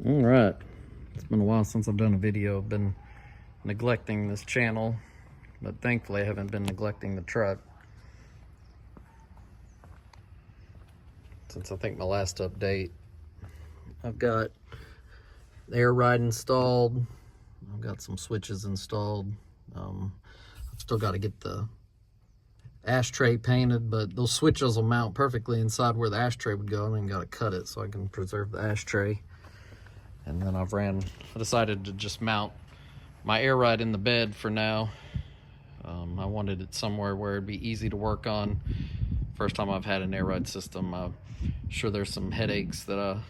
All right, it's been a while since I've done a video. I've been neglecting this channel, but thankfully I haven't been neglecting the truck. Since I think my last update, I've got the air ride installed. I've got some switches installed. I've still got to get the ashtray painted, but those switches will mount perfectly inside where the ashtray would go, and then got to cut it so I can preserve the ashtray. And then I decided to just mount my air ride in the bed for now. I wanted it somewhere where it'd be easy to work on. First time I've had an air ride system. I'm sure there's some headaches that I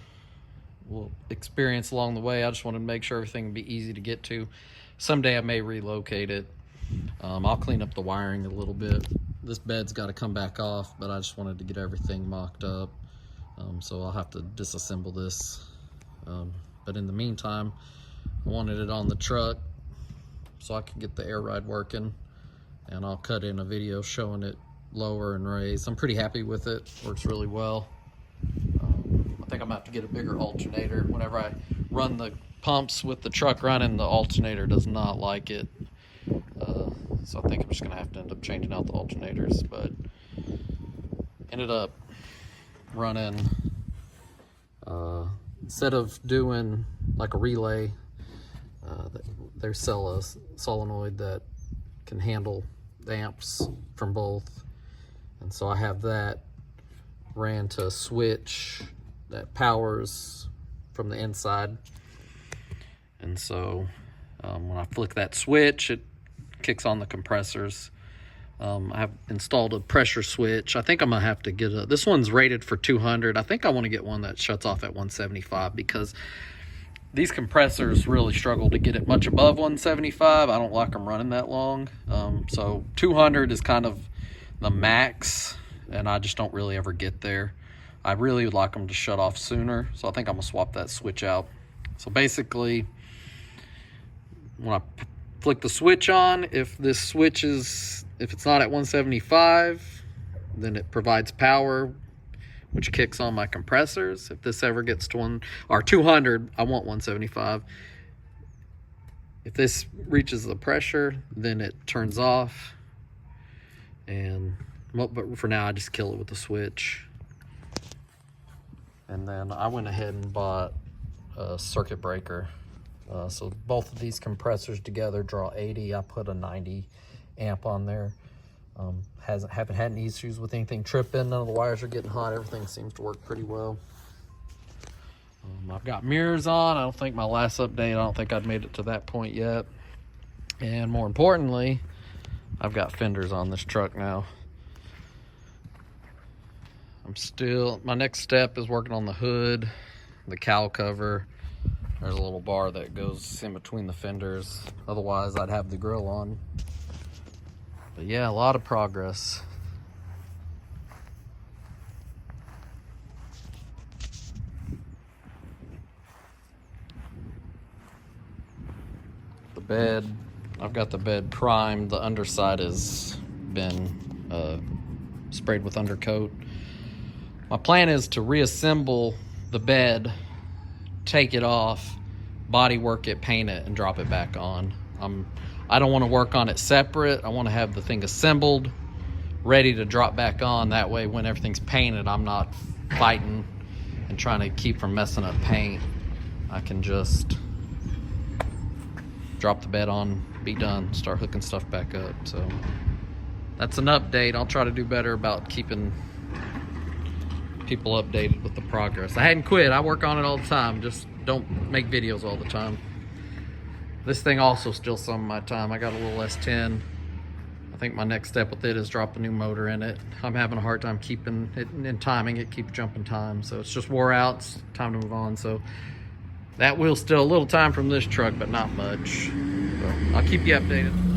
will experience along the way. I just wanted to make sure everything would be easy to get to. Someday I may relocate it. I'll clean up the wiring a little bit. This bed's got to come back off, but I just wanted to get everything mocked up. So I'll have to disassemble this. But in the meantime, I wanted it on the truck so I could get the air ride working, and I'll cut in a video showing it lower and raise. I'm pretty happy with it. Works really well. I think I'm gonna have to get a bigger alternator. Whenever I run the pumps with the truck running, the alternator does not like it. So I think I'm just gonna have to end up changing out the alternators, but ended up running instead of doing like a relay, they sell a solenoid that can handle the amps from both, and so I have that ran to a switch that powers from the inside, and so when I flick that switch, it kicks on the compressors. I have installed a pressure switch. I think I'm gonna have to get this one's rated for 200. I think I want to get one that shuts off at 175, because these compressors really struggle to get it much above 175. I don't like them running that long. So 200 is kind of the max, and I just don't really ever get there. I really would like them to shut off sooner, so I think I'm gonna swap that switch out. So basically, when I flick the switch on, if it's not at 175, then it provides power, which kicks on my compressors. If this ever gets to 200, I want 175. If this reaches the pressure, then it turns off. But for now, I just kill it with the switch. And then I went ahead and bought a circuit breaker. So both of these compressors together draw 80. I put a 90 amp on there. Haven't had any issues with anything tripping. None of the wires are getting hot. Everything seems to work pretty well. I've got mirrors on. I don't think my last update, I don't think I'd made it to that point yet. And more importantly, I've got fenders on this truck now. My next step is working on the hood, the cowl cover. There's a little bar that goes in between the fenders. Otherwise, I'd have the grill on. But yeah, a lot of progress. The bed, I've got the bed primed. The underside has been sprayed with undercoat. My plan is to reassemble the bed, take it off, bodywork it, paint it, and drop it back on. I don't want to work on it separate. I want to have the thing assembled, ready to drop back on. That way, when everything's painted, I'm not fighting and trying to keep from messing up paint. I can just drop the bed on, be done, start hooking stuff back up. So that's an update. I'll try to do better about keeping people updated with the progress. I hadn't quit. I work on it all the time. Just don't make videos all the time. This thing also steals some of my time. I got a little S10. I think my next step with it is drop a new motor in it. I'm having a hard time keeping it and timing it, keeps jumping time. So it's just wore out. It's time to move on. So that will steal a little time from this truck, but not much. So I'll keep you updated.